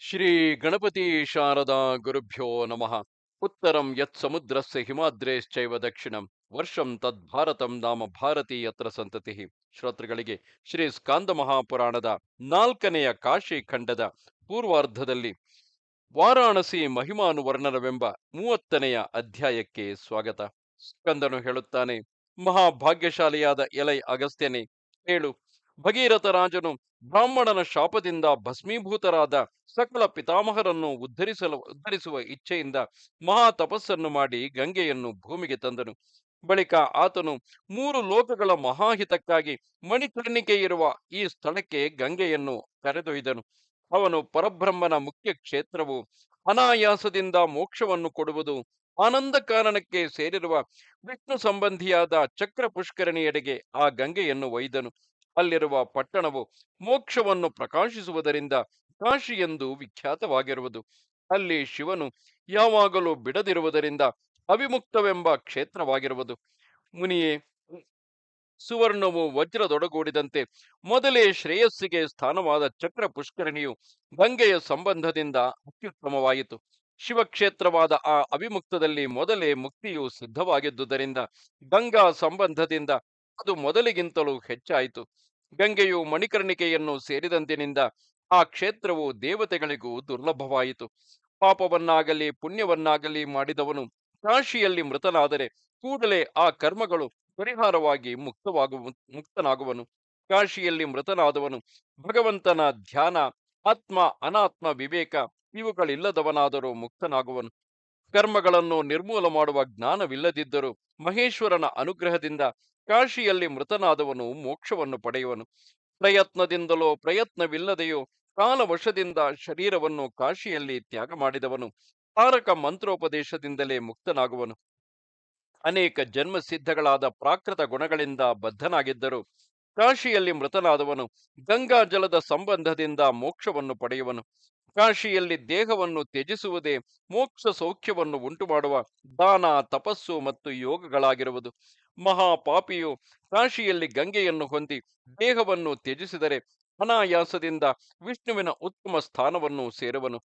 ಶ್ರೀ ಗಣಪತಿ ಶಾರದಾ ಗುರುಭ್ಯೋ ನಮಃ. ಉತ್ತರಂ ಯತ್ ಸಮುದ್ರಸ್ಯ ಹಿಮಾದ್ರೇಶ್ಚೈವ ದಕ್ಷಿಣಂ ವರ್ಷಂ ತದ್ಭಾರತಂ ನಾಮ ಭಾರತಿ ಯತ್ರ ಸಂತತಿ. ಶ್ರೋತೃಗಳಿಗೆ ಶ್ರೀ ಸ್ಕಾಂದ ಮಹಾಪುರಾಣದ 4ನೆಯ ಕಾಶಿ ಖಂಡದ ಪೂರ್ವಾರ್ಧದಲ್ಲಿ ವಾರಾಣಸಿ ಮಹಿಮಾನುವರ್ಣನವೆಂಬ 30ನೆಯ ಅಧ್ಯಾಯಕ್ಕೆ ಸ್ವಾಗತ. ಸ್ಕಂದನು ಹೇಳುತ್ತಾನೆ: ಮಹಾಭಾಗ್ಯಶಾಲಿಯಾದ ಎಲೈ ಅಗಸ್ತ್ಯನೇ, ಹೇಳು. ಭಗೀರಥ ರಾಜನು ಬ್ರಾಹ್ಮಣನ ಶಾಪದಿಂದ ಭಸ್ಮೀಭೂತರಾದ ಸಕಲ ಪಿತಾಮಹರನ್ನು ಉದ್ಧರಿಸುವ ಇಚ್ಛೆಯಿಂದ ಮಹಾ ತಪಸ್ಸನ್ನು ಮಾಡಿ ಗಂಗೆಯನ್ನು ಭೂಮಿಗೆ ತಂದನು. ಬಳಿಕ ಆತನು 3 ಲೋಕಗಳ ಮಹಾಹಿತಕ್ಕಾಗಿ ಮಣಿಕರ್ಣಿಕೆ ಇರುವ ಈ ಸ್ಥಳಕ್ಕೆ ಗಂಗೆಯನ್ನು ಕರೆದೊಯ್ದನು. ಅವನು ಪರಬ್ರಹ್ಮನ ಮುಖ್ಯ ಕ್ಷೇತ್ರವು ಅನಾಯಾಸದಿಂದ ಮೋಕ್ಷವನ್ನು ಕೊಡುವುದು ಆನಂದ ಕಾರಣಕ್ಕೆ ಸೇರಿರುವ ವಿಷ್ಣು ಸಂಬಂಧಿಯಾದ ಚಕ್ರ ಪುಷ್ಕರಣಿಯೆಡೆಗೆ ಆ ಗಂಗೆಯನ್ನು ಒಯ್ದನು. ಅಲ್ಲಿರುವ ಪಟ್ಟಣವು ಮೋಕ್ಷವನ್ನು ಪ್ರಕಾಶಿಸುವುದರಿಂದ ಕಾಶಿ ಎಂದು ವಿಖ್ಯಾತವಾಗಿರುವುದು. ಅಲ್ಲಿ ಶಿವನು ಯಾವಾಗಲೂ ಬಿಡದಿರುವುದರಿಂದ ಅವಿಮುಕ್ತವೆಂಬ ಕ್ಷೇತ್ರವಾಗಿರುವುದು. ಮುನಿಯೇ, ಸುವರ್ಣವು ವಜ್ರದೊಡಗೂಡಿದಂತೆ ಮೊದಲೇ ಶ್ರೇಯಸ್ಸಿಗೆ ಸ್ಥಾನವಾದ ಚಕ್ರ ಪುಷ್ಕರಣಿಯು ಗಂಗೆಯ ಸಂಬಂಧದಿಂದ ಅತ್ಯುತ್ತಮವಾಯಿತು. ಶಿವಕ್ಷೇತ್ರವಾದ ಆ ಅವಿಮುಕ್ತದಲ್ಲಿ ಮೊದಲೇ ಮುಕ್ತಿಯು ಸಿದ್ಧವಾಗಿದ್ದುದರಿಂದ ಗಂಗಾ ಸಂಬಂಧದಿಂದ ಅದು ಮೊದಲಿಗಿಂತಲೂ ಹೆಚ್ಚಾಯಿತು. ಗಂಗೆಯು ಮಣಿಕರ್ಣಿಕೆಯನ್ನು ಸೇರಿದಂದಿನಿಂದ ಆ ಕ್ಷೇತ್ರವು ದೇವತೆಗಳಿಗೂ ದುರ್ಲಭವಾಯಿತು. ಪಾಪವನ್ನಾಗಲಿ ಪುಣ್ಯವನ್ನಾಗಲಿ ಮಾಡಿದವನು ಕಾಶಿಯಲ್ಲಿ ಮೃತನಾದರೆ ಕೂಡಲೇ ಆ ಕರ್ಮಗಳು ಪರಿಹಾರವಾಗಿ ಮುಕ್ತನಾಗುವನು. ಕಾಶಿಯಲ್ಲಿ ಮೃತನಾದವನು ಭಗವಂತನ ಧ್ಯಾನ, ಆತ್ಮ ಅನಾತ್ಮ ವಿವೇಕ ಇವುಗಳಿಲ್ಲದವನಾದರೂ ಮುಕ್ತನಾಗುವನು. ಕರ್ಮಗಳನ್ನು ನಿರ್ಮೂಲ ಮಾಡುವ ಜ್ಞಾನವಿಲ್ಲದಿದ್ದರೂ ಮಹೇಶ್ವರನ ಅನುಗ್ರಹದಿಂದ ಕಾಶಿಯಲ್ಲಿ ಮೃತನಾದವನು ಮೋಕ್ಷವನ್ನು ಪಡೆಯುವನು. ಪ್ರಯತ್ನದಿಂದಲೋ ಪ್ರಯತ್ನವಿಲ್ಲದೆಯೋ ಕಾಲವಶದಿಂದ ಶರೀರವನ್ನು ಕಾಶಿಯಲ್ಲಿ ತ್ಯಾಗ ಮಾಡಿದವನು ತಾರಕ ಮಂತ್ರೋಪದೇಶದಿಂದಲೇ ಮುಕ್ತನಾಗುವನು. ಅನೇಕ ಜನ್ಮಸಿದ್ಧಗಳಾದ ಪ್ರಾಕೃತ ಗುಣಗಳಿಂದ ಬದ್ಧನಾಗಿದ್ದರು ಕಾಶಿಯಲ್ಲಿ ಮೃತನಾದವನು ಗಂಗಾ ಜಲದ ಸಂಬಂಧದಿಂದ ಮೋಕ್ಷವನ್ನು ಪಡೆಯುವನು. ಕಾಶಿಯಲ್ಲಿ ದೇಹವನ್ನು ತ್ಯಜಿಸುವುದೇ ಮೋಕ್ಷ ಸೌಖ್ಯವನ್ನು ಉಂಟುಮಾಡುವ ದಾನ, ತಪಸ್ಸು ಮತ್ತು ಯೋಗಗಳಾಗಿರುವುದು. ಮಹಾಪಾಪಿಯು ಕಾಶಿಯಲ್ಲಿ ಗಂಗೆಯನ್ನು ಹೊಂದಿ ದೇಹವನ್ನು ತ್ಯಜಿಸಿದರೆ ಅನಾಯಾಸದಿಂದ ವಿಷ್ಣುವಿನ ಉತ್ತಮ ಸ್ಥಾನವನ್ನು ಸೇರುವನು.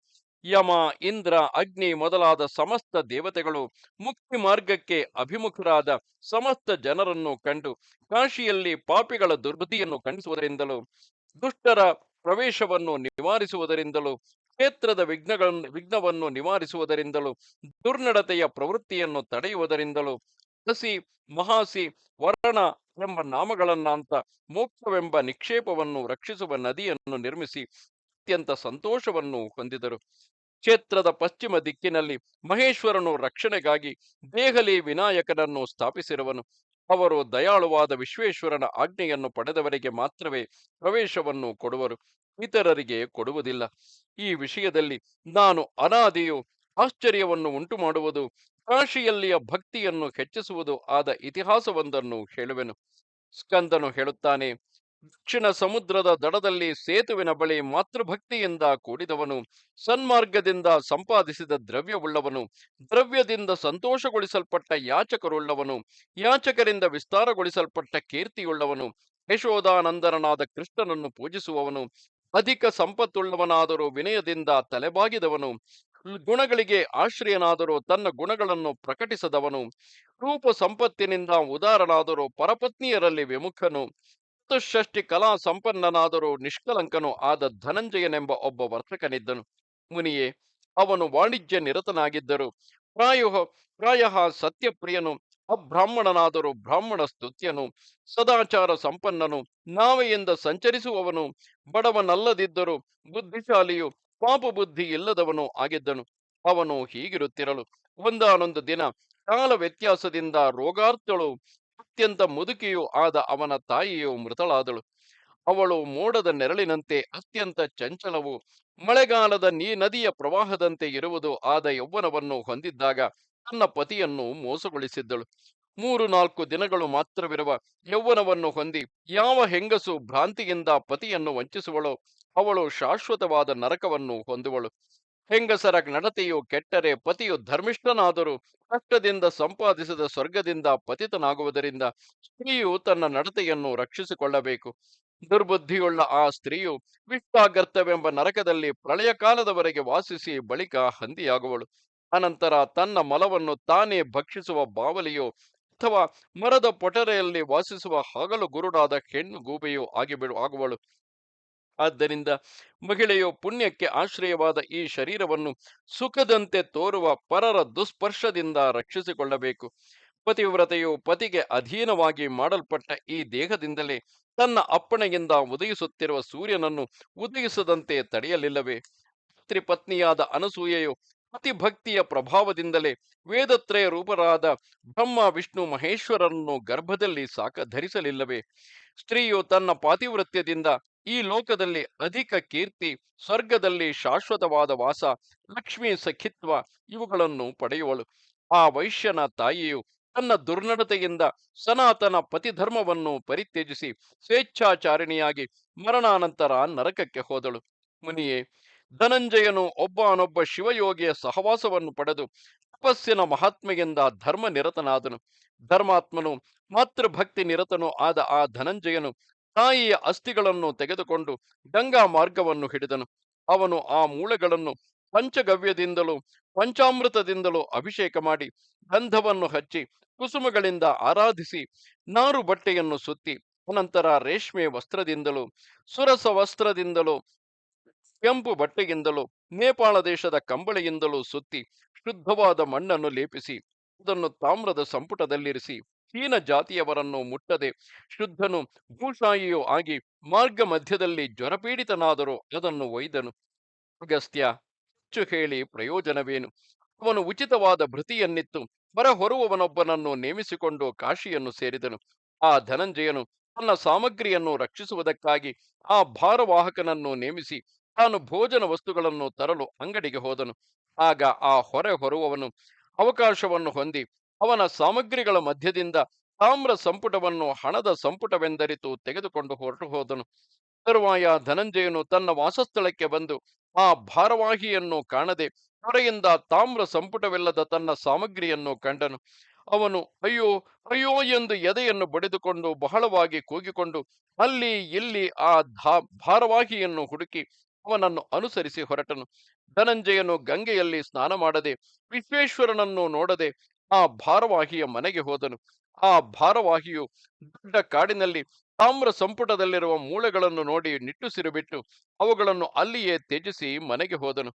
ಯಮ, ಇಂದ್ರ, ಅಗ್ನಿ ಮೊದಲಾದ ಸಮಸ್ತ ದೇವತೆಗಳು ಮುಕ್ತಿ ಮಾರ್ಗಕ್ಕೆ ಅಭಿಮುಖರಾದ ಸಮಸ್ತ ಜನರನ್ನು ಕಂಡು ಕಾಶಿಯಲ್ಲಿ ಪಾಪಿಗಳ ದುರ್ಬುದ್ಧಿಯನ್ನು ಖಂಡಿಸುವುದರಿಂದಲೂ ದುಷ್ಟರ ಪ್ರವೇಶವನ್ನು ನಿವಾರಿಸುವುದರಿಂದಲೂ ಕ್ಷೇತ್ರದ ವಿಘ್ನವನ್ನು ನಿವಾರಿಸುವುದರಿಂದಲೂ ದುರ್ನಡತೆಯ ಪ್ರವೃತ್ತಿಯನ್ನು ತಡೆಯುವುದರಿಂದಲೂ ಹಸಿ, ಮಹಾಸಿ, ವರ್ಣ ಎಂಬ ನಾಮಗಳನ್ನಾಂತ ಮೋಕ್ಷವೆಂಬ ನಿಕ್ಷೇಪವನ್ನು ರಕ್ಷಿಸುವ ನದಿಯನ್ನು ನಿರ್ಮಿಸಿ ಅತ್ಯಂತ ಸಂತೋಷವನ್ನು ಹೊಂದಿದರು. ಕ್ಷೇತ್ರದ ಪಶ್ಚಿಮ ದಿಕ್ಕಿನಲ್ಲಿ ಮಹೇಶ್ವರನು ರಕ್ಷಣೆಗಾಗಿ ದೇಹಲಿ ವಿನಾಯಕನನ್ನು ಸ್ಥಾಪಿಸಿರುವನು. ಅವರು ದಯಾಳುವಾದ ವಿಶ್ವೇಶ್ವರನ ಆಜ್ಞೆಯನ್ನು ಪಡೆದವರಿಗೆ ಮಾತ್ರವೇ ಪ್ರವೇಶವನ್ನು ಕೊಡುವರು, ಇತರರಿಗೆ ಕೊಡುವುದಿಲ್ಲ. ಈ ವಿಷಯದಲ್ಲಿ ನಾನು ಅನಾದಿಯು ಆಶ್ಚರ್ಯವನ್ನು ಉಂಟು ಮಾಡುವುದು ಕಾಶಿಯಲ್ಲಿಯ ಭಕ್ತಿಯನ್ನು ಹೆಚ್ಚಿಸುವುದು ಆದ ಇತಿಹಾಸವೊಂದನ್ನು ಹೇಳುವೆನು. ಸ್ಕಂದನು ಹೇಳುತ್ತಾನೆ: ದಕ್ಷಿಣ ಸಮುದ್ರದ ದಡದಲ್ಲಿ ಸೇತುವಿನ ಬಳಿ ಮಾತೃಭಕ್ತಿಯಿಂದ ಕೂಡಿದವನು, ಸನ್ಮಾರ್ಗದಿಂದ ಸಂಪಾದಿಸಿದ ದ್ರವ್ಯವುಳ್ಳವನು, ದ್ರವ್ಯದಿಂದ ಸಂತೋಷಗೊಳಿಸಲ್ಪಟ್ಟ ಯಾಚಕರುಳ್ಳವನು, ಯಾಚಕರಿಂದ ವಿಸ್ತಾರಗೊಳಿಸಲ್ಪಟ್ಟ ಕೀರ್ತಿಯುಳ್ಳವನು, ಯಶೋದಾನಂದನಾದ ಕೃಷ್ಣನನ್ನು ಪೂಜಿಸುವವನು, ಅಧಿಕ ಸಂಪತ್ತುಳ್ಳವನಾದರೂ ವಿನಯದಿಂದ ತಲೆಬಾಗಿದವನು, ಗುಣಗಳಿಗೆ ಆಶ್ರಯನಾದರೂ ತನ್ನ ಗುಣಗಳನ್ನು ಪ್ರಕಟಿಸದವನು, ರೂಪ ಸಂಪತ್ತಿನಿಂದ ಉದಾರನಾದರೂ ಪರಪತ್ನಿಯರಲ್ಲಿ ವಿಮುಖನು, ಚತುಷ್ಷಷ್ಟಿ ಕಲಾ ಸಂಪನ್ನನಾದರೂ ನಿಷ್ಕಲಂಕನು ಆದ ಧನಂಜಯನೆಂಬ ಒಬ್ಬ ವರ್ತಕನಿದ್ದನು. ಮುನಿಯೇ, ಅವನು ವಾಣಿಜ್ಯ ನಿರತನಾಗಿದ್ದರು ಪ್ರಾಯ ಸತ್ಯಪ್ರಿಯನು, ಅಬ್ರಾಹ್ಮಣನಾದರೂ ಬ್ರಾಹ್ಮಣ ಸ್ತುತ್ಯನು, ಸದಾಚಾರ ಸಂಪನ್ನನು, ನಾವೆಯಿಂದ ಸಂಚರಿಸುವವನು, ಬಡವನಲ್ಲದಿದ್ದರೂ ಬುದ್ಧಿಶಾಲಿಯು, ಪಾಪ ಬುದ್ಧಿ ಇಲ್ಲದವನು ಆಗಿದ್ದನು. ಅವನು ಹೀಗಿರುತ್ತಿರಲು ಒಂದಾನೊಂದು ದಿನ ಕಾಲ ವ್ಯತ್ಯಾಸದಿಂದ ರೋಗಾರ್ತಳು, ಅತ್ಯಂತ ಮುದುಕಿಯೂ ಆದ ಅವನ ತಾಯಿಯು ಮೃತಳಾದಳು. ಅವಳು ಮೋಡದ ನೆರಳಿನಂತೆ ಅತ್ಯಂತ ಚಂಚಲವು, ಮಳೆಗಾಲದ ನದಿಯ ಪ್ರವಾಹದಂತೆ ಇರುವುದು ಆದ ಯೌವನವನ್ನು ಹೊಂದಿದ್ದಾಗ ತನ್ನ ಪತಿಯನ್ನು ಮೋಸಗೊಳಿಸಿದ್ದಳು. 3-4 ದಿನಗಳು ಮಾತ್ರವಿರುವ ಯೌವನವನ್ನು ಹೊಂದಿ ಯಾವ ಹೆಂಗಸು ಭ್ರಾಂತಿಯಿಂದ ಪತಿಯನ್ನು ವಂಚಿಸುವಳೋ ಅವಳು ಶಾಶ್ವತವಾದ ನರಕವನ್ನು ಹೊಂದುವಳು. ಹೆಂಗಸರ ನಡತೆಯು ಕೆಟ್ಟರೆ ಪತಿಯು ಧರ್ಮಿಷ್ಠನಾದರೂ ಕಷ್ಟದಿಂದ ಸಂಪಾದಿಸಿದ ಸ್ವರ್ಗದಿಂದ ಪತಿತನಾಗುವುದರಿಂದ ಸ್ತ್ರೀಯು ತನ್ನ ನಡತೆಯನ್ನು ರಕ್ಷಿಸಿಕೊಳ್ಳಬೇಕು. ದುರ್ಬುದ್ಧಿಯುಳ್ಳ ಆ ಸ್ತ್ರೀಯು ವಿಷ್ಟಾಗರ್ತವೆಂಬ ನರಕದಲ್ಲಿ ಪ್ರಳಯ ಕಾಲದವರೆಗೆ ವಾಸಿಸಿ ಬಳಿಕ ಹಂದಿಯಾಗುವಳು. ಅನಂತರ ತನ್ನ ಮಲವನ್ನು ತಾನೇ ಭಕ್ಷಿಸುವ ಬಾವಲಿಯೋ ಅಥವಾ ಮರದ ಪೊಟರೆಯಲ್ಲಿ ವಾಸಿಸುವ ಹಗಲು ಗುರುಡಾದ ಹೆಣ್ಣು ಗೂಬೆಯೋ ಆಗುವಳು. ಆದ್ದರಿಂದ ಮಹಿಳೆಯು ಪುಣ್ಯಕ್ಕೆ ಆಶ್ರಯವಾದ ಈ ಶರೀರವನ್ನು ಸುಖದಂತೆ ತೋರುವ ಪರರ ದುಸ್ಪರ್ಶದಿಂದ ರಕ್ಷಿಸಿಕೊಳ್ಳಬೇಕು. ಪತಿವ್ರತೆಯು ಪತಿಗೆ ಅಧೀನವಾಗಿ ಮಾಡಲ್ಪಟ್ಟ ಈ ದೇಹದಿಂದಲೇ ತನ್ನ ಅಪ್ಪಣೆಯಿಂದ ಉದಯಿಸುತ್ತಿರುವ ಸೂರ್ಯನನ್ನು ಉದಯಿಸದಂತೆ ತಡೆಯಲಿಲ್ಲವೇ? ತ್ರಿಪತ್ನಿಯಾದ ಅನಸೂಯೆಯು ಅತಿಭಕ್ತಿಯ ಪ್ರಭಾವದಿಂದಲೇ ವೇದತ್ರಯ ರೂಪರಾದ ಬ್ರಹ್ಮ ವಿಷ್ಣು ಮಹೇಶ್ವರರನ್ನು ಗರ್ಭದಲ್ಲಿ ಧರಿಸಲಿಲ್ಲವೇ? ಸ್ತ್ರೀಯು ತನ್ನ ಪಾತಿವೃತ್ಯದಿಂದ ಈ ಲೋಕದಲ್ಲಿ ಅಧಿಕ ಕೀರ್ತಿ, ಸ್ವರ್ಗದಲ್ಲಿ ಶಾಶ್ವತವಾದ ವಾಸ, ಲಕ್ಷ್ಮೀ ಸಖಿತ್ವ ಇವುಗಳನ್ನು ಪಡೆಯುವಳು. ಆ ವೈಶ್ಯನ ತಾಯಿಯು ತನ್ನ ದುರ್ನಡತೆಯಿಂದ ಸನಾತನ ಪತಿಧರ್ಮವನ್ನು ಪರಿತ್ಯಜಿಸಿ ಸ್ವೇಚ್ಛಾಚಾರಿಣಿಯಾಗಿ ಮರಣಾನಂತರ ನರಕಕ್ಕೆ ಹೋದಳು. ಮುನಿಯೇ, ಧನಂಜಯನು ಒಬ್ಬನೊಬ್ಬ ಶಿವಯೋಗಿಯ ಸಹವಾಸವನ್ನು ಪಡೆದು ತಪಸ್ಸಿನ ಮಹಾತ್ಮೆಯಿಂದ ಧರ್ಮ ನಿರತನಾದನು. ಧರ್ಮಾತ್ಮನು ಮಾತೃಭಕ್ತಿ ನಿರತನು ಆದ ಆ ಧನಂಜಯನು ತಾಯಿಯ ಅಸ್ಥಿಗಳನ್ನು ತೆಗೆದುಕೊಂಡು ಗಂಗಾ ಮಾರ್ಗವನ್ನು ಹಿಡಿದನು. ಅವನು ಆ ಮೂಳೆಗಳನ್ನು ಪಂಚಗವ್ಯದಿಂದಲೂ ಪಂಚಾಮೃತದಿಂದಲೂ ಅಭಿಷೇಕ ಮಾಡಿ ಗಂಧವನ್ನು ಹಚ್ಚಿ ಕುಸುಮಗಳಿಂದ ಆರಾಧಿಸಿ ನಾರು ಬಟ್ಟೆಯನ್ನು ಸುತ್ತಿ ಅನಂತರ ರೇಷ್ಮೆ ವಸ್ತ್ರದಿಂದಲೂ ಸುರಸ ವಸ್ತ್ರದಿಂದಲೂ ಕೆಂಪು ಬಟ್ಟೆಯಿಂದಲೂ ನೇಪಾಳ ದೇಶದ ಕಂಬಳಿಯಿಂದಲೂ ಸುತ್ತಿ ಶುದ್ಧವಾದ ಮಣ್ಣನ್ನು ಲೇಪಿಸಿ ಅದನ್ನು ತಾಮ್ರದ ಸಂಪುಟದಲ್ಲಿರಿಸಿ ಹೀನ ಜಾತಿಯವರನ್ನು ಮುಟ್ಟದೆ ಶುದ್ಧನು ಭೂಷಾಯಿಯೂ ಆಗಿ ಮಾರ್ಗ ಮಧ್ಯದಲ್ಲಿ ಜ್ವರಪೀಡಿತನಾದರೂ ಅದನ್ನು ಒಯ್ದನು. ಅಗಸ್ತ್ಯ, ಹೆಚ್ಚು ಹೇಳಿ ಪ್ರಯೋಜನವೇನು? ಅವನು ಉಚಿತವಾದ ಭೃತಿಯನ್ನಿತ್ತು ಹೊರಹೊರುವವನೊಬ್ಬನನ್ನು ನೇಮಿಸಿಕೊಂಡು ಕಾಶಿಯನ್ನು ಸೇರಿದನು. ಆ ಧನಂಜಯನು ತನ್ನ ಸಾಮಗ್ರಿಯನ್ನು ರಕ್ಷಿಸುವುದಕ್ಕಾಗಿ ಆ ಭಾರವಾಹಕನನ್ನು ನೇಮಿಸಿ ತಾನು ಭೋಜನ ವಸ್ತುಗಳನ್ನು ತರಲು ಅಂಗಡಿಗೆ ಹೋದನು. ಆಗ ಆ ಹೊರಹೊರುವವನು ಅವಕಾಶವನ್ನು ಹೊಂದಿ ಅವನ ಸಾಮಗ್ರಿಗಳ ಮಧ್ಯದಿಂದ ತಾಮ್ರ ಸಂಪುಟವನ್ನು ಹಣದ ಸಂಪುಟವೆಂದರಿತು ತೆಗೆದುಕೊಂಡು ಹೊರಟು ಹೋದನು. ತರುವಾಯ ಧನಂಜಯನು ತನ್ನ ವಾಸಸ್ಥಳಕ್ಕೆ ಬಂದು ಆ ಭಾರವಾಹಿಯನ್ನು ಕಾಣದೆ ಹೊರೆಯಿಂದ ತಾಮ್ರ ಸಂಪುಟವಿಲ್ಲದ ತನ್ನ ಸಾಮಗ್ರಿಯನ್ನು ಕಂಡನು. ಅವನು ಅಯ್ಯೋ ಅಯ್ಯೋ ಎಂದು ಎದೆಯನ್ನು ಬಡಿದುಕೊಂಡು ಬಹಳವಾಗಿ ಕೂಗಿಕೊಂಡು ಅಲ್ಲಿ ಇಲ್ಲಿ ಆ ಭಾರವಾಹಿಯನ್ನು ಹುಡುಕಿ ಅವನನ್ನು ಅನುಸರಿಸಿ ಹೊರಟನು. ಧನಂಜಯನು ಗಂಗೆಯಲ್ಲಿ ಸ್ನಾನ ಮಾಡದೆ ವಿಶ್ವೇಶ್ವರನನ್ನು ನೋಡದೆ ಆ ಭಾರವಾಹಿಯ ಮನೆಗೆ ಹೋದನು. ಆ ಭಾರವಾಹಿಯು ದೊಡ್ಡ ಕಾಡಿನಲ್ಲಿ ತಾಮ್ರ ಸಂಪುಟದಲ್ಲಿರುವ ಮೂಳೆಗಳನ್ನು ನೋಡಿ ನಿಟ್ಟುಸಿರು ಬಿಟ್ಟು ಅವುಗಳನ್ನು ಅಲ್ಲಿಯೇ ತ್ಯಜಿಸಿ ಮನೆಗೆ ಹೋದನು.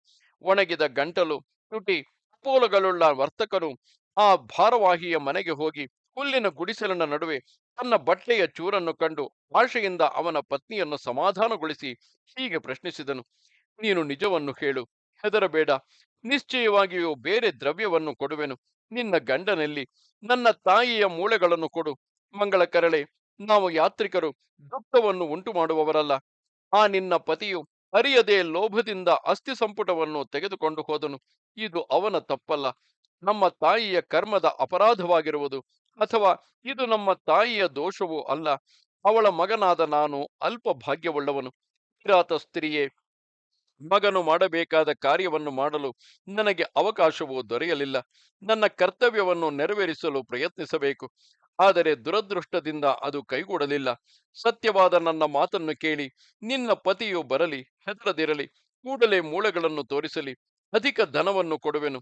ಒಣಗಿದ ಗಂಟಲು, ತುಟಿ, ಕಪೋಲಗಳುಳ್ಳ ವರ್ತಕನು ಆ ಭಾರವಾಹಿಯ ಮನೆಗೆ ಹೋಗಿ ಹುಲ್ಲಿನ ಗುಡಿಸಲಿನ ನಡುವೆ ತನ್ನ ಬಟ್ಟೆಯ ಚೂರನ್ನು ಕಂಡು ಆಶೆಯಿಂದ ಅವನ ಪತ್ನಿಯನ್ನು ಸಮಾಧಾನಗೊಳಿಸಿ ಹೀಗೆ ಪ್ರಶ್ನಿಸಿದನು: ನೀನು ನಿಜವನ್ನು ಹೇಳು, ಹೆದರಬೇಡ. ನಿಶ್ಚಯವಾಗಿಯೂ ಬೇರೆ ದ್ರವ್ಯವನ್ನು ಕೊಡುವೆನು. ನಿನ್ನ ಗಂಡನಲ್ಲಿ ನನ್ನ ತಾಯಿಯ ಮೂಳೆಗಳನ್ನು ಕೊಡು. ಮಂಗಳ ಕರಳೆ, ನಾವು ಯಾತ್ರಿಕರು ದುಃಖವನ್ನು ಉಂಟು ಮಾಡುವವರಲ್ಲ. ಆ ನಿನ್ನ ಪತಿಯು ಅರಿಯದೆ ಲೋಭದಿಂದ ಅಸ್ಥಿ ಸಂಪುಟವನ್ನು ತೆಗೆದುಕೊಂಡು ಹೋದನು. ಇದು ಅವನ ತಪ್ಪಲ್ಲ, ನಮ್ಮ ತಾಯಿಯ ಕರ್ಮದ ಅಪರಾಧವಾಗಿರುವುದು. ಅಥವಾ ಇದು ನಮ್ಮ ತಾಯಿಯ ದೋಷವೂ ಅಲ್ಲ. ಅವಳ ಮಗನಾದ ನಾನು ಅಲ್ಪ ಭಾಗ್ಯವುಳ್ಳವನು. ಕಿರಾತ ಸ್ತ್ರೀಯೇ, ಮಗನು ಮಾಡಬೇಕಾದ ಕಾರ್ಯವನ್ನು ಮಾಡಲು ನನಗೆ ಅವಕಾಶವೂ ದೊರೆಯಲಿಲ್ಲ. ನನ್ನ ಕರ್ತವ್ಯವನ್ನು ನೆರವೇರಿಸಲು ಪ್ರಯತ್ನಿಸಬೇಕು. ಆದರೆ ದುರದೃಷ್ಟದಿಂದ ಅದು ಕೈಗೂಡಲಿಲ್ಲ. ಸತ್ಯವಾದ ನನ್ನ ಮಾತನ್ನು ಕೇಳಿ ನಿನ್ನ ಪತಿಯು ಬರಲಿ, ಹೆದರದಿರಲಿ. ಕೂಡಲೇ ಮೂಳೆಗಳನ್ನು ತೋರಿಸಲಿ, ಅಧಿಕ ಧನವನ್ನು ಕೊಡುವೆನು.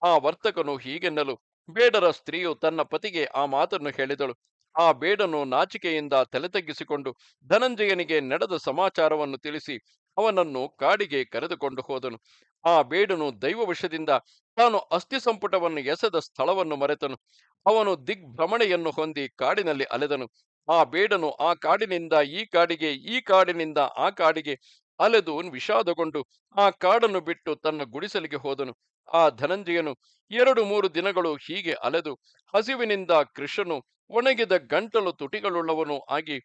ಆ ವರ್ತಕನು ಹೀಗೆನ್ನಲು ಬೇಡರ ಸ್ತ್ರೀಯು ತನ್ನ ಪತಿಗೆ ಆ ಮಾತನ್ನು ಹೇಳಿದಳು. ಆ ಬೇಡನು ನಾಚಿಕೆಯಿಂದ ತಲೆ ತಗ್ಗಿಸಿಕೊಂಡು ಧನಂಜಯನಿಗೆ ನಡೆದ ಸಮಾಚಾರವನ್ನು ತಿಳಿಸಿ ಅವನನ್ನು ಕಾಡಿಗೆ ಕರೆದುಕೊಂಡು ಹೋದನು. ಆ ಬೇಡನು ದೈವವಶದಿಂದ ತಾನು ಅಸ್ಥಿ ಸಂಪುಟವನ್ನು ಎಸೆದ ಸ್ಥಳವನ್ನು ಮರೆತನು. ಅವನು ದಿಗ್ಭ್ರಮಣೆಯನ್ನು ಹೊಂದಿ ಕಾಡಿನಲ್ಲಿ ಅಲೆದನು. ಆ ಬೇಡನು ಆ ಕಾಡಿನಿಂದ ಈ ಕಾಡಿಗೆ, ಈ ಕಾಡಿನಿಂದ ಆ ಕಾಡಿಗೆ ಅಲೆದು ವಿಷಾದಗೊಂಡು ಆ ಕಾಡನ್ನು ಬಿಟ್ಟು ತನ್ನ ಗುಡಿಸಲಿಗೆ ಹೋದನು. ಆ ಧನಂಜಯನು 2-3 ದಿನಗಳು ಹೀಗೆ ಅಲೆದು ಹಸಿವಿನಿಂದ ಕೃಶನು, ಒಣಗಿದ ಗಂಟಲು ತುಟಿಗಳುಳ್ಳವನು ಆಗಿ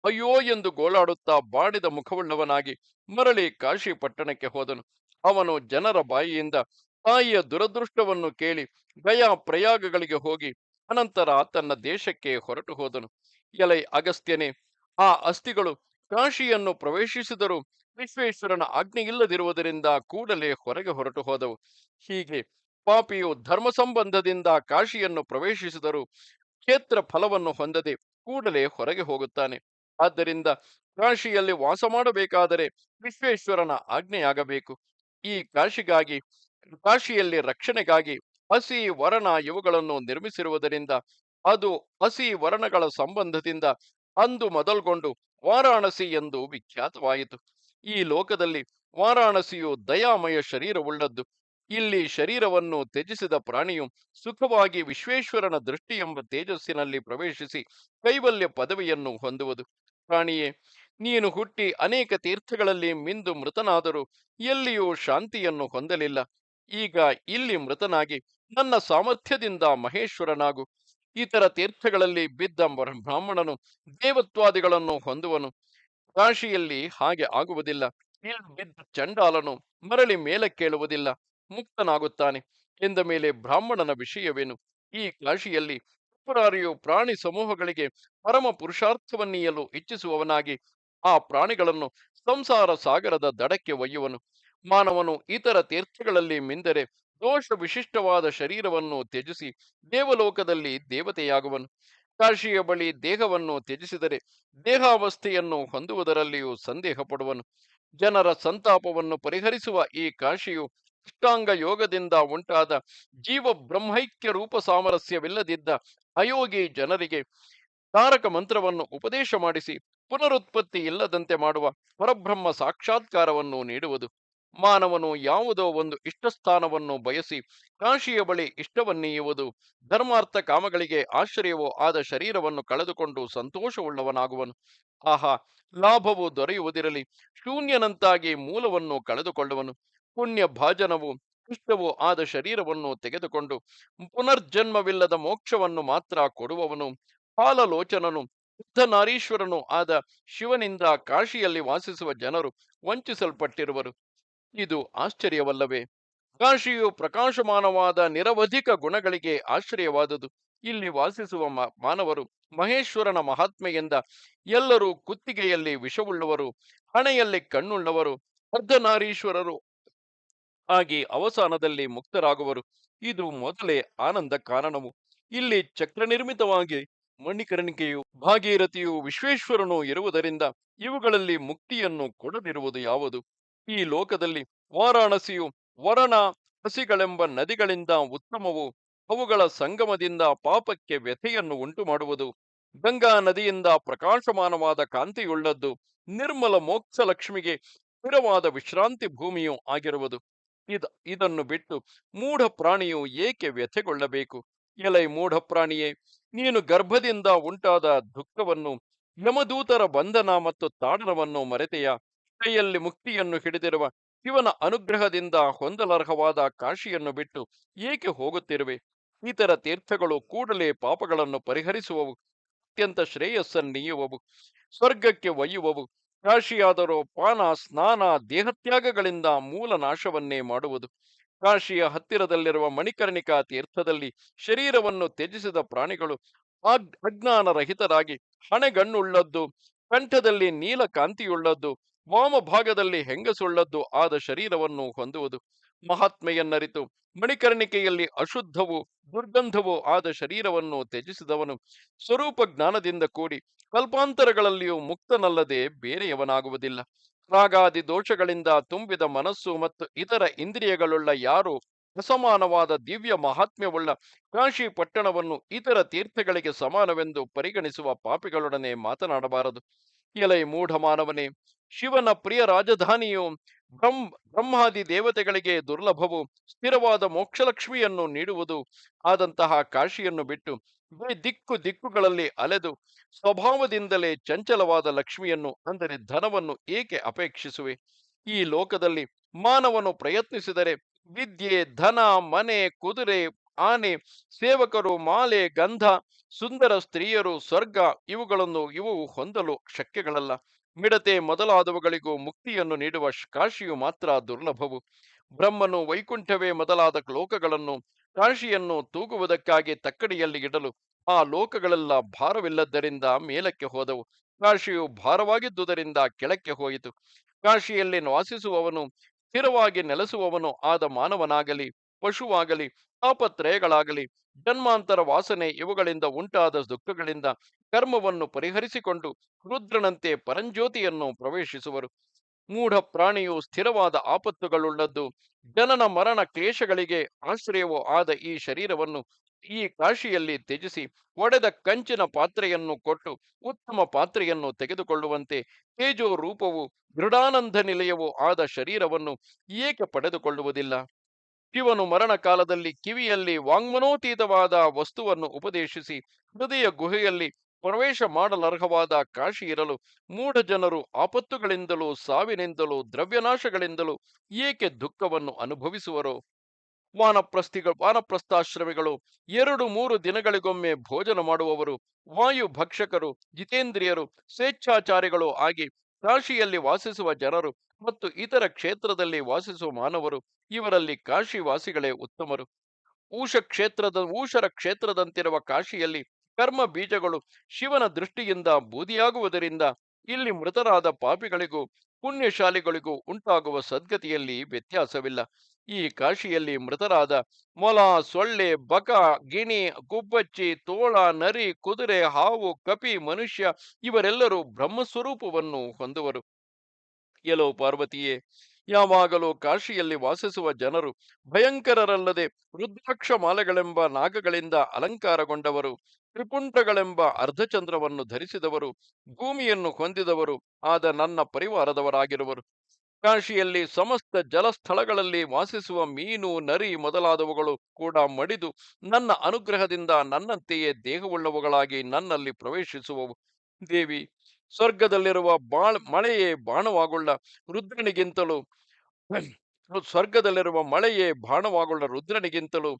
ಅಯ್ಯೋ ಎಂದು ಗೋಳಾಡುತ್ತಾ ಬಾಡಿದ ಮುಖವುಳ್ಳವನಾಗಿ ಮರಳಿ ಕಾಶಿ ಪಟ್ಟಣಕ್ಕೆ ಹೋದನು. ಅವನು ಜನರ ಬಾಯಿಯಿಂದ ತಾಯಿಯ ದುರದೃಷ್ಟವನ್ನು ಕೇಳಿ ಗಯಾ ಪ್ರಯಾಗಗಳಿಗೆ ಹೋಗಿ ಅನಂತರ ತನ್ನ ದೇಶಕ್ಕೆ ಹೊರಟು ಹೋದನು. ಎಲೈ ಅಗಸ್ತ್ಯನೇ, ಆ ಅಸ್ಥಿಗಳು ಕಾಶಿಯನ್ನು ಪ್ರವೇಶಿಸಿದರೂ ವಿಶ್ವೇಶ್ವರನ ಆಜ್ಞೆ ಇಲ್ಲದಿರುವುದರಿಂದ ಕೂಡಲೇ ಹೊರಗೆ ಹೊರಟು ಹೋದವು. ಹೀಗೆ ಪಾಪಿಯು ಧರ್ಮ ಸಂಬಂಧದಿಂದ ಕಾಶಿಯನ್ನು ಪ್ರವೇಶಿಸಿದರೂ ಕ್ಷೇತ್ರ ಫಲವನ್ನು ಹೊಂದದೆ ಕೂಡಲೇ ಹೊರಗೆ ಹೋಗುತ್ತಾನೆ. ಆದ್ದರಿಂದ ಕಾಶಿಯಲ್ಲಿ ವಾಸ ಮಾಡಬೇಕಾದರೆ ವಿಶ್ವೇಶ್ವರನ ಆಜ್ಞೆಯಾಗಬೇಕು. ಈ ಕಾಶಿಯಲ್ಲಿ ರಕ್ಷಣೆಗಾಗಿ ಹಸಿ ವರ್ಣ ಇವುಗಳನ್ನು ನಿರ್ಮಿಸಿರುವುದರಿಂದ ಅದು ಹಸಿ ವರ್ಣಗಳ ಸಂಬಂಧದಿಂದ ಅಂದು ಮೊದಲ್ಗೊಂಡು ವಾರಾಣಸಿ ಎಂದು ವಿಖ್ಯಾತವಾಯಿತು. ಈ ಲೋಕದಲ್ಲಿ ವಾರಾಣಸಿಯು ದಯಾಮಯ ಶರೀರವುಳ್ಳದ್ದು. ಇಲ್ಲಿ ಶರೀರವನ್ನು ತ್ಯಜಿಸಿದ ಪ್ರಾಣಿಯು ಸುಖವಾಗಿ ವಿಶ್ವೇಶ್ವರನ ದೃಷ್ಟಿ ಎಂಬ ತೇಜಸ್ಸಿನಲ್ಲಿ ಪ್ರವೇಶಿಸಿ ಕೈವಲ್ಯ ಪದವಿಯನ್ನು ಹೊಂದುವುದು. ಪ್ರಾಣಿಯೇ, ನೀನು ಹುಟ್ಟಿ ಅನೇಕ ತೀರ್ಥಗಳಲ್ಲಿ ಮಿಂದು ಮೃತನಾದರೂ ಎಲ್ಲಿಯೂ ಶಾಂತಿಯನ್ನು ಹೊಂದಲಿಲ್ಲ. ಈಗ ಇಲ್ಲಿ ಮೃತನಾಗಿ ನನ್ನ ಸಾಮರ್ಥ್ಯದಿಂದ ಮಹೇಶ್ವರನಾಗು. ಇತರ ತೀರ್ಥಗಳಲ್ಲಿ ಬಿದ್ದ ಬ್ರಾಹ್ಮಣನು ದೇವತ್ವಾದಿಗಳನ್ನು ಹೊಂದುವನು. ಕಾಶಿಯಲ್ಲಿ ಹಾಗೆ ಆಗುವುದಿಲ್ಲ. ಇಲ್ಲಿ ಬಿದ್ದ ಚಂಡಾಲನು ಮರಳಿ ಮೇಲಕ್ಕೇಳುವುದಿಲ್ಲ, ಮುಕ್ತನಾಗುತ್ತಾನೆ. ಎಂದ ಮೇಲೆ ಬ್ರಾಹ್ಮಣನ ವಿಷಯವೇನು? ಈ ಕಾಶಿಯಲ್ಲಿ ತ್ರಿಪುರಾರಿಯು ಪ್ರಾಣಿ ಸಮೂಹಗಳಿಗೆ ಪರಮ ಪುರುಷಾರ್ಥವನ್ನೀಯಲು ಇಚ್ಛಿಸುವವನಾಗಿ ಆ ಪ್ರಾಣಿಗಳನ್ನು ಸಂಸಾರ ಸಾಗರದ ದಡಕ್ಕೆ ಒಯ್ಯುವನು. ಮಾನವನು ಇತರ ತೀರ್ಥಗಳಲ್ಲಿ ಮಿಂದರೆ ದೋಷ ವಿಶಿಷ್ಟವಾದ ಶರೀರವನ್ನು ತ್ಯಜಿಸಿ ದೇವಲೋಕದಲ್ಲಿ ದೇವತೆಯಾಗುವನು. ಕಾಶಿಯ ಬಳಿ ದೇಹವನ್ನು ತ್ಯಜಿಸಿದರೆ ದೇಹಾವಸ್ಥೆಯನ್ನು ಹೊಂದುವುದರಲ್ಲಿಯೂ ಸಂದೇಹ ಪಡುವನು. ಜನರ ಸಂತಾಪವನ್ನು ಪರಿಹರಿಸುವ ಈ ಕಾಶಿಯು ಅಷ್ಟಾಂಗ ಯೋಗದಿಂದ ಉಂಟಾದ ಜೀವ ಬ್ರಹ್ಮೈಕ್ಯ ರೂಪ ಸಾಮರಸ್ಯವಿಲ್ಲದಿದ್ದ ಅಯೋಗಿ ಜನರಿಗೆ ತಾರಕ ಮಂತ್ರವನ್ನು ಉಪದೇಶ ಮಾಡಿಸಿ ಪುನರುತ್ಪತ್ತಿ ಇಲ್ಲದಂತೆ ಮಾಡುವ ಪರಬ್ರಹ್ಮ ಸಾಕ್ಷಾತ್ಕಾರವನ್ನು ನೀಡುವುದು. ಮಾನವನು ಯಾವುದೋ ಒಂದು ಇಷ್ಟಸ್ಥಾನವನ್ನು ಬಯಸಿ ಕಾಶಿಯ ಬಳಿ ಇಷ್ಟವನ್ನೀಯುವುದು ಧರ್ಮಾರ್ಥ ಕಾಮಗಳಿಗೆ ಆಶ್ರಯವೋ ಆದ ಶರೀರವನ್ನು ಕಳೆದುಕೊಂಡು ಸಂತೋಷವುಳ್ಳವನಾಗುವನು. ಆಹಾ, ಲಾಭವು ದೊರೆಯುವುದಿರಲಿ, ಶೂನ್ಯನಂತಾಗಿ ಮೂಲವನ್ನು ಕಳೆದುಕೊಳ್ಳುವನು. ಪುಣ್ಯ ಭಾಜನವು ಇಷ್ಟವೂ ಆದ ಶರೀರವನ್ನು ತೆಗೆದುಕೊಂಡು ಪುನರ್ಜನ್ಮವಿಲ್ಲದ ಮೋಕ್ಷವನ್ನು ಮಾತ್ರ ಕೊಡುವವನು ಪಾಲಲೋಚನನು ನಾರೀಶ್ವರನು ಆದ ಶಿವನಿಂದ ಕಾಶಿಯಲ್ಲಿ ವಾಸಿಸುವ ಜನರು ವಂಚಿಸಲ್ಪಟ್ಟಿರುವರು. ಇದು ಆಶ್ಚರ್ಯವಲ್ಲವೇ? ಕಾಶಿಯು ಪ್ರಕಾಶಮಾನವಾದ ನಿರವಧಿಕ ಗುಣಗಳಿಗೆ ಆಶ್ರಯವಾದುದು. ಇಲ್ಲಿ ವಾಸಿಸುವ ಮಾನವರು ಮಹೇಶ್ವರನ ಮಹಾತ್ಮೆಯಿಂದ ಎಲ್ಲರೂ ಕುತ್ತಿಗೆಯಲ್ಲಿ ವಿಷವುಳ್ಳವರು, ಹಣೆಯಲ್ಲಿ ಕಣ್ಣುಳ್ಳವರು, ಅರ್ಧನಾರೀಶ್ವರರು ಆಗಿ ಅವಸಾನದಲ್ಲಿ ಮುಕ್ತರಾಗುವರು. ಇದು ಮೊದಲೇ ಆನಂದ ಕಾರಣವು. ಇಲ್ಲಿ ಚಕ್ರ ನಿರ್ಮಿತವಾಗಿ ಮಣಿಕರ್ಣಿಕೆಯು ಭಾಗೀರಥಿಯು ವಿಶ್ವೇಶ್ವರನು ಇರುವುದರಿಂದ ಇವುಗಳಲ್ಲಿ ಮುಕ್ತಿಯನ್ನು ಕೊಡದಿರುವುದು ಯಾವುದು? ಈ ಲೋಕದಲ್ಲಿ ವಾರಾಣಸಿಯು ವರಣ ಹಸಿಗಳೆಂಬ ನದಿಗಳಿಂದ ಉತ್ತಮವು. ಅವುಗಳ ಸಂಗಮದಿಂದ ಪಾಪಕ್ಕೆ ವ್ಯಥೆಯನ್ನು ಉಂಟು ಮಾಡುವುದು. ಗಂಗಾ ನದಿಯಿಂದ ಪ್ರಕಾಶಮಾನವಾದ ಕಾಂತಿಯುಳ್ಳದ್ದು. ನಿರ್ಮಲ ಮೋಕ್ಷ ಲಕ್ಷ್ಮಿಗೆ ಸ್ಥಿರವಾದ ವಿಶ್ರಾಂತಿ ಭೂಮಿಯೂ ಆಗಿರುವುದು. ಇದನ್ನು ಬಿಟ್ಟು ಮೂಢ ಪ್ರಾಣಿಯು ಏಕೆ ವ್ಯಥೆಗೊಳ್ಳಬೇಕು? ಎಲೈ ಮೂಢ ಪ್ರಾಣಿಯೇ, ನೀನು ಗರ್ಭದಿಂದ ಉಂಟಾದ ದುಃಖವನ್ನು, ಯಮದೂತರ ಬಂಧನ ಮತ್ತು ತಾಡನವನ್ನು ಮರೆತೆಯ? ಕೈಯಲ್ಲಿ ಮುಕ್ತಿಯನ್ನು ಹಿಡಿದಿರುವ ಶಿವನ ಅನುಗ್ರಹದಿಂದ ಹೊಂದಲರ್ಹವಾದ ಕಾಶಿಯನ್ನು ಬಿಟ್ಟು ಏಕೆ ಹೋಗುತ್ತಿರುವೆ? ಇತರ ತೀರ್ಥಗಳು ಕೂಡಲೇ ಪಾಪಗಳನ್ನು ಪರಿಹರಿಸುವವು, ಅತ್ಯಂತ ಶ್ರೇಯಸ್ಸನ್ನೀಯುವವು, ಸ್ವರ್ಗಕ್ಕೆ ಒಯ್ಯುವವು. ಕಾಶಿಯಾದರೋ ಪಾನ ಸ್ನಾನ ದೇಹತ್ಯಾಗಗಳಿಂದ ಮೂಲ ನಾಶವನ್ನೇ ಮಾಡುವುದು. ಕಾಶಿಯ ಹತ್ತಿರದಲ್ಲಿರುವ ಮಣಿಕರ್ಣಿಕಾ ತೀರ್ಥದಲ್ಲಿ ಶರೀರವನ್ನು ತ್ಯಜಿಸಿದ ಪ್ರಾಣಿಗಳು ಅಜ್ಞಾನರಹಿತರಾಗಿ ಹಣೆಗಣ್ಣುಳ್ಳದ್ದು, ಕಂಠದಲ್ಲಿ ನೀಲಕಾಂತಿಯುಳ್ಳದ್ದು, ವಾಮಭಾಗದಲ್ಲಿ ಹೆಂಗಸುಳ್ಳದ್ದು ಆದ ಶರೀರವನ್ನು ಹೊಂದುವುದು. ಮಹಾತ್ಮೆಯನ್ನರಿತು ಮಣಿಕರ್ಣಿಕೆಯಲ್ಲಿ ಅಶುದ್ಧವೂ ದುರ್ಗಂಧವೂ ಆದ ಶರೀರವನ್ನು ತ್ಯಜಿಸಿದವನು ಸ್ವರೂಪ ಜ್ಞಾನದಿಂದ ಕೂಡಿ ಕಲ್ಪಾಂತರಗಳಲ್ಲಿಯೂ ಮುಕ್ತನಲ್ಲದೆ ಬೇರೆಯವನಾಗುವುದಿಲ್ಲ. ರಾಗಾದಿ ದೋಷಗಳಿಂದ ತುಂಬಿದ ಮನಸ್ಸು ಮತ್ತು ಇತರ ಇಂದ್ರಿಯಗಳುಳ್ಳ ಯಾರು ಅಸಮಾನವಾದ ದಿವ್ಯ ಮಹಾತ್ಮ್ಯವುಳ್ಳ ಕಾಶಿ ಪಟ್ಟಣವನ್ನು ಇತರ ತೀರ್ಥಗಳಿಗೆ ಸಮಾನವೆಂದು ಪರಿಗಣಿಸುವ ಪಾಪಿಗಳೊಡನೆ ಮಾತನಾಡಬಾರದು. ಎಲೈ ಮೂಢ ಮಾನವನೇ, ಶಿವನ ಪ್ರಿಯ ರಾಜಧಾನಿಯು ಬ್ರಹ್ಮಾದಿ ದೇವತೆಗಳಿಗೆ ದುರ್ಲಭವು ಸ್ಥಿರವಾದ ಮೋಕ್ಷಲಕ್ಷ್ಮಿಯನ್ನು ನೀಡುವುದು ಆದಂತಹ ಕಾಶಿಯನ್ನು ಬಿಟ್ಟು ದಿಕ್ಕುಗಳಲ್ಲಿ ಅಲೆದು ಸ್ವಭಾವದಿಂದಲೇ ಚಂಚಲವಾದ ಲಕ್ಷ್ಮಿಯನ್ನು ಅಂದರೆ ಧನವನ್ನು ಏಕೆ ಅಪೇಕ್ಷಿಸುವೆ? ಈ ಲೋಕದಲ್ಲಿ ಮಾನವನು ಪ್ರಯತ್ನಿಸಿದರೆ ವಿದ್ಯೆ, ಧನ, ಮನೆ, ಕುದುರೆ, ಆನೆ, ಸೇವಕರು, ಮಾಲೆ, ಗಂಧ, ಸುಂದರ ಸ್ತ್ರೀಯರು, ಸ್ವರ್ಗ ಇವು ಹೊಂದಲು ಶಕ್ಯಗಳಲ್ಲ. ಮಿಡತೆ ಮೊದಲಾದವುಗಳಿಗೂ ಮುಕ್ತಿಯನ್ನು ನೀಡುವ ಕಾಶಿಯು ಮಾತ್ರ ದುರ್ಲಭವು. ಬ್ರಹ್ಮನು ವೈಕುಂಠವೇ ಮೊದಲಾದ ಲೋಕಗಳನ್ನು ಕಾಶಿಯನ್ನು ತೂಗುವುದಕ್ಕಾಗಿ ತಕ್ಕಡಿಯಲ್ಲಿ ಇಡಲು ಆ ಲೋಕಗಳೆಲ್ಲ ಭಾರವಿಲ್ಲದ್ದರಿಂದ ಮೇಲಕ್ಕೆ ಹೋದವು. ಕಾಶಿಯು ಭಾರವಾಗಿದ್ದುದರಿಂದ ಕೆಳಕ್ಕೆ ಹೋಯಿತು. ಕಾಶಿಯಲ್ಲಿ ವಾಸಿಸುವವನು ಸ್ಥಿರವಾಗಿ ನೆಲೆಸುವವನು ಆದ ಮಾನವನಾಗಲಿ ಪಶುವಾಗಲಿ ತಾಪತ್ರಯಗಳಾಗಲಿ ಜನ್ಮಾಂತರ ವಾಸನೆ ಇವುಗಳಿಂದ ಉಂಟಾದ ದುಃಖಗಳಿಂದ ಕರ್ಮವನ್ನು ಪರಿಹರಿಸಿಕೊಂಡು ರುದ್ರನಂತೆ ಪರಂಜ್ಯೋತಿಯನ್ನು ಪ್ರವೇಶಿಸುವರು. ಮೂಢ ಪ್ರಾಣಿಯು ಸ್ಥಿರವಾದ ಆಪತ್ತುಗಳುಳ್ಳದ್ದು, ಜನನ ಮರಣ ಕ್ಲೇಶಗಳಿಗೆ ಆಶ್ರಯವೂ ಆದ ಈ ಶರೀರವನ್ನು ಈ ಕಾಶಿಯಲ್ಲಿ ತ್ಯಜಿಸಿ ಒಡೆದ ಕಂಚಿನ ಪಾತ್ರೆಯನ್ನು ಕೊಟ್ಟು ಉತ್ತಮ ಪಾತ್ರೆಯನ್ನು ತೆಗೆದುಕೊಳ್ಳುವಂತೆ ತೇಜೋ ರೂಪವು ದೃಢಾನಂದ ನಿಲಯವೂ ಆದ ಶರೀರವನ್ನು ಏಕೆ ಪಡೆದುಕೊಳ್ಳುವುದಿಲ್ಲ? ಶಿವನು ಮರಣ ಕಾಲದಲ್ಲಿ ಕಿವಿಯಲ್ಲಿ ವಾಂಗ್ಮನೋತೀತವಾದ ವಸ್ತುವನ್ನು ಉಪದೇಶಿಸಿ ಹೃದಯ ಗುಹೆಯಲ್ಲಿ ಪ್ರವೇಶ ಮಾಡಲರ್ಹವಾದ ಕಾಶಿ ಇರಲು ಮೂಢ ಜನರು ಆಪತ್ತುಗಳಿಂದಲೂ ಸಾವಿನಿಂದಲೂ ದ್ರವ್ಯನಾಶಗಳಿಂದಲೂ ಏಕೆ ದುಃಖವನ್ನು ಅನುಭವಿಸುವರೋ? ವಾನಪ್ರಸ್ಥಾಶ್ರಮಿಗಳು 2-3 ದಿನಗಳಿಗೊಮ್ಮೆ ಭೋಜನ ಮಾಡುವವರು, ವಾಯು ಭಕ್ಷಕರು, ಜಿತೇಂದ್ರಿಯರು, ಸ್ವೇಚ್ಛಾಚಾರಿಗಳು ಆಗಿ ಕಾಶಿಯಲ್ಲಿ ವಾಸಿಸುವ ಜನರು ಮತ್ತು ಇತರ ಕ್ಷೇತ್ರದಲ್ಲಿ ವಾಸಿಸುವ ಮಾನವರು, ಇವರಲ್ಲಿ ಕಾಶಿ ವಾಸಿಗಳೇ ಉತ್ತಮರು. ಊಷರ ಕ್ಷೇತ್ರದಂತಿರುವ ಕಾಶಿಯಲ್ಲಿ ಕರ್ಮ ಬೀಜಗಳು ಶಿವನ ದೃಷ್ಟಿಯಿಂದ ಬೂದಿಯಾಗುವುದರಿಂದ ಇಲ್ಲಿ ಮೃತರಾದ ಪಾಪಿಗಳಿಗೂ ಪುಣ್ಯಶಾಲಿಗಳಿಗೂ ಉಂಟಾಗುವ ಸದ್ಗತಿಯಲ್ಲಿ ವ್ಯತ್ಯಾಸವಿಲ್ಲ. ಈ ಕಾಶಿಯಲ್ಲಿ ಮೃತರಾದ ಮೊಲ, ಸೊಳ್ಳೆ, ಬಕ, ಗಿಣಿ, ಗುಬ್ಬಚ್ಚಿ, ತೋಳ, ನರಿ, ಕುದುರೆ, ಹಾವು, ಕಪಿ, ಮನುಷ್ಯ ಇವರೆಲ್ಲರೂ ಬ್ರಹ್ಮಸ್ವರೂಪವನ್ನು ಹೊಂದುವರು. ಎಲ್ಲೋ ಪಾರ್ವತಿಯೇ, ಯಾವಾಗಲೂ ಕಾಶಿಯಲ್ಲಿ ವಾಸಿಸುವ ಜನರು ಭಯಂಕರರಲ್ಲದೆ ರುದ್ರಾಕ್ಷ ಮಾಲೆಗಳೆಂಬ ನಾಗಗಳಿಂದ ಅಲಂಕಾರಗೊಂಡವರು, ತ್ರಿಪುಂಟಗಳೆಂಬ ಅರ್ಧಚಂದ್ರವನ್ನು ಧರಿಸಿದವರು, ಭೂಮಿಯನ್ನು ಹೊಂದಿದವರು ಆದ ನನ್ನ ಪರಿವಾರದವರಾಗಿರುವರು. ಕಾಶಿಯಲ್ಲಿ ಸಮಸ್ತ ಜಲಸ್ಥಳಗಳಲ್ಲಿ ವಾಸಿಸುವ ಮೀನು, ನರಿ ಮೊದಲಾದವುಗಳು ಕೂಡ ಮಡಿದು ನನ್ನ ಅನುಗ್ರಹದಿಂದ ನನ್ನಂತೆಯೇ ದೇಹವುಳ್ಳವುಗಳಾಗಿ ನನ್ನಲ್ಲಿ ಪ್ರವೇಶಿಸುವವು. ದೇವಿ, ಸ್ವರ್ಗದಲ್ಲಿರುವ ಮಳೆಯೇ ಬಾಣವಾಗುಳ್ಳ ರುದ್ರನಿಗಿಂತಲೂ ಸ್ವರ್ಗದಲ್ಲಿರುವ ಮಳೆಯೇ ಬಾಣವಾಗುಳ್ಳ ರುದ್ರನಿಗಿಂತಲೂ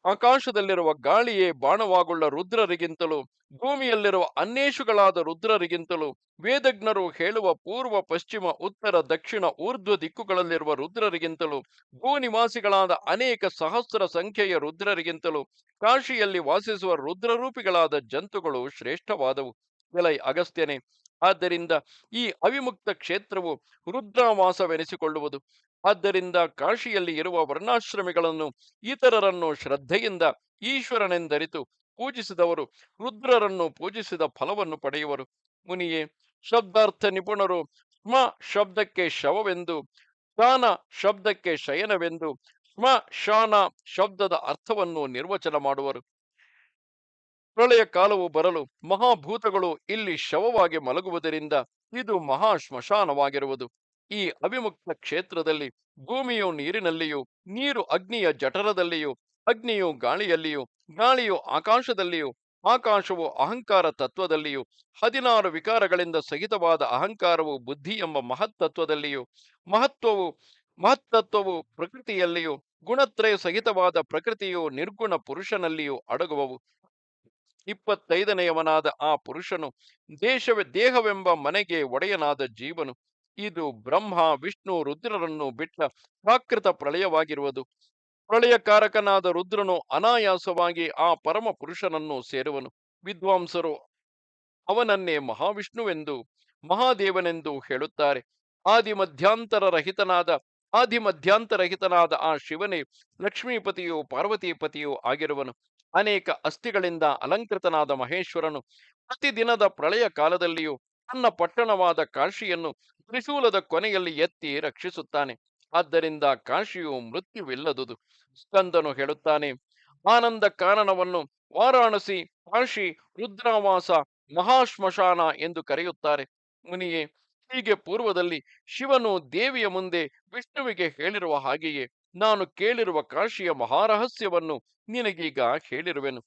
ಆಕಾಶದಲ್ಲಿರುವ ಗಾಳಿಯೇ ಬಾಣವಾಗುಳ್ಳ ರುದ್ರರಿಗಿಂತಲೂ ಭೂಮಿಯಲ್ಲಿರುವ ಅನ್ವೇಷುಗಳಾದ ರುದ್ರರಿಗಿಂತಲೂ ವೇದಜ್ಞರು ಹೇಳುವ ಪೂರ್ವ, ಪಶ್ಚಿಮ, ಉತ್ತರ, ದಕ್ಷಿಣ, ಊರ್ಧ್ವ ದಿಕ್ಕುಗಳಲ್ಲಿರುವ ರುದ್ರರಿಗಿಂತಲೂ ಭೂನಿವಾಸಿಗಳಾದ ಅನೇಕ ಸಹಸ್ರ ಸಂಖ್ಯೆಯ ರುದ್ರರಿಗಿಂತಲೂ ಕಾಶಿಯಲ್ಲಿ ವಾಸಿಸುವ ರುದ್ರರೂಪಿಗಳಾದ ಜಂತುಗಳು ಶ್ರೇಷ್ಠವಾದವು. ಎಲೈ ಅಗಸ್ತ್ಯನೇ, ಆದ್ದರಿಂದ ಈ ಅವಿಮುಕ್ತ ಕ್ಷೇತ್ರವು ರುದ್ರಾವಾಸವೆನಿಸಿಕೊಳ್ಳುವುದು. ಆದ್ದರಿಂದ ಕಾಶಿಯಲ್ಲಿ ಇರುವ ವರ್ಣಾಶ್ರಮಿಗಳನ್ನು ಇತರರನ್ನು ಶ್ರದ್ಧೆಯಿಂದ ಈಶ್ವರನೆಂದರಿತು ಪೂಜಿಸಿದವರು ರುದ್ರರನ್ನು ಪೂಜಿಸಿದ ಫಲವನ್ನು ಪಡೆಯುವರು. ಮುನಿಯೇ, ಶಬ್ದಾರ್ಥ ನಿಪುಣರು ಸ್ಮ ಶಬ್ದಕ್ಕೆ ಶವವೆಂದು, ಶಾನ ಶಬ್ದಕ್ಕೆ ಶಯನವೆಂದು, ಶಾನ ಶಬ್ದದ ಅರ್ಥವನ್ನು ನಿರ್ವಚನ ಮಾಡುವರು. ಪ್ರಳಯ ಕಾಲವು ಬರಲು ಮಹಾಭೂತಗಳು ಇಲ್ಲಿ ಶವವಾಗಿ ಮಲಗುವುದರಿಂದ ಇದು ಮಹಾ ಶ್ಮಶಾನವಾಗಿರುವುದು. ಈ ಅವಿಮುಕ್ತ ಕ್ಷೇತ್ರದಲ್ಲಿ ಭೂಮಿಯು ನೀರಿನಲ್ಲಿಯೂ, ನೀರು ಅಗ್ನಿಯ ಜಠರದಲ್ಲಿಯೂ, ಅಗ್ನಿಯು ಗಾಳಿಯಲ್ಲಿಯೂ, ಗಾಳಿಯು ಆಕಾಶದಲ್ಲಿಯೂ, ಆಕಾಶವು ಅಹಂಕಾರ ತತ್ವದಲ್ಲಿಯೂ, 16 ವಿಕಾರಗಳಿಂದ ಸಹಿತವಾದ ಅಹಂಕಾರವು ಬುದ್ಧಿ ಎಂಬ ಮಹತ್ತತ್ವದಲ್ಲಿಯೂ, ಮಹತ್ತತ್ವವು ಪ್ರಕೃತಿಯಲ್ಲಿಯೂ, ಗುಣತ್ರಯ ಸಹಿತವಾದ ಪ್ರಕೃತಿಯು ನಿರ್ಗುಣ ಪುರುಷನಲ್ಲಿಯೂ ಅಡಗುವವು. 25ನೆಯವನಾದ ಆ ಪುರುಷನು ದೇಹವೆಂಬ ಮನೆಗೆ ಒಡೆಯನಾದ ಜೀವನು. ಇದು ಬ್ರಹ್ಮ, ವಿಷ್ಣು, ರುದ್ರರನ್ನು ಬಿಟ್ಟ ಪ್ರಾಕೃತ ಪ್ರಳಯವಾಗಿರುವುದು. ಪ್ರಳಯಕಾರಕನಾದ ರುದ್ರನು ಅನಾಯಾಸವಾಗಿ ಆ ಪರಮ ಪುರುಷನನ್ನು ಸೇರುವನು. ವಿದ್ವಾಂಸರು ಅವನನ್ನೇ ಮಹಾವಿಷ್ಣುವೆಂದು, ಮಹಾದೇವನೆಂದು ಹೇಳುತ್ತಾರೆ. ಆದಿಮಧ್ಯಾಂತರಹಿತನಾದ ಆ ಶಿವನೇ ಲಕ್ಷ್ಮೀಪತಿಯೂ ಪಾರ್ವತೀಪತಿಯೂ ಆಗಿರುವನು. ಅನೇಕ ಅಸ್ಥಿಗಳಿಂದ ಅಲಂಕೃತನಾದ ಮಹೇಶ್ವರನು ಪ್ರತಿದಿನದ ಪ್ರಳಯ ಕಾಲದಲ್ಲಿಯೂ ತನ್ನ ಪಟ್ಟಣವಾದ ಕಾಶಿಯನ್ನು ತ್ರಿಶೂಲದ ಕೊನೆಯಲ್ಲಿ ಎತ್ತಿ ರಕ್ಷಿಸುತ್ತಾನೆ. ಆದ್ದರಿಂದ ಕಾಶಿಯು ಮೃತ್ಯುವಿಲ್ಲದುದು. ಸ್ಕಂದನು ಹೇಳುತ್ತಾನೆ, ಆನಂದ ಕಾನನವನ್ನು ವಾರಾಣಸಿ, ಕಾಶಿ, ರುದ್ರಾವಾಸ, ಮಹಾಶ್ಮಶಾನ ಎಂದು ಕರೆಯುತ್ತಾರೆ. ಮುನಿಯೇ, ಹೀಗೆ ಪೂರ್ವದಲ್ಲಿ ಶಿವನು ದೇವಿಯ ಮುಂದೆ ವಿಷ್ಣುವಿಗೆ ಹೇಳಿರುವ ಹಾಗೆಯೇ ನಾನು ಕೇಳಿರುವ ಕಾಶಿಯ ಮಹಾರಹಸ್ಯವನ್ನು ನಿನಗೀಗ ಹೇಳಿರುವೆನು.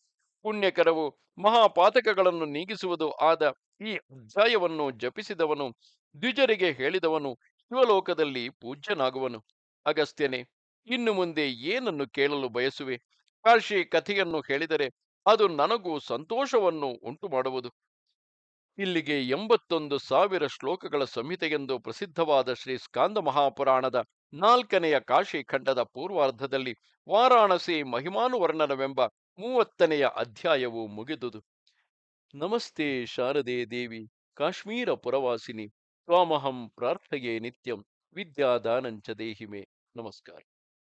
ಪುಣ್ಯಕರವು ಮಹಾಪಾತಕಗಳನ್ನು ನೀಗಿಸುವುದು ಆದ ಈ ಅಧ್ಯಾಯವನ್ನು ಜಪಿಸಿದವನು, ದ್ವಿಜರಿಗೆ ಹೇಳಿದವನು ಶಿವಲೋಕದಲ್ಲಿ ಪೂಜ್ಯನಾಗುವನು. ಅಗಸ್ತ್ಯನೇ, ಇನ್ನು ಮುಂದೆ ಏನನ್ನು ಕೇಳಲು ಬಯಸುವೆ? ಕಾಶಿ ಕಥೆಯನ್ನು ಹೇಳಿದರೆ ಅದು ನನಗೂ ಸಂತೋಷವನ್ನು ಉಂಟು ಮಾಡುವುದು. ಇಲ್ಲಿಗೆ 81,000 ಶ್ಲೋಕಗಳ ಸಂಹಿತೆಯೆಂದು ಪ್ರಸಿದ್ಧವಾದ ಶ್ರೀ ಸ್ಕಾಂದ ಮಹಾಪುರಾಣದ 4ನೆಯ ಕಾಶಿ ಖಂಡದ ಪೂರ್ವಾರ್ಧದಲ್ಲಿ ವಾರಾಣಸಿ ಮಹಿಮಾನುವರ್ಣನವೆಂಬ 30ನೆಯ ಅಧ್ಯಾಯವು ಮುಗಿದುದು. ನಮಸ್ತೆ ಶಾರದೆ ದೇವಿ, ಕಾಶ್ಮೀರ ಪುರವಾಸಿನಿ, ತ್ವಾಮಹಂ ಪ್ರಾರ್ಥಯೇ ನಿತ್ಯಂ, ವಿದ್ಯಾದಾನಂಚ ದೇಹಿಮೆ. ನಮಸ್ಕಾರ.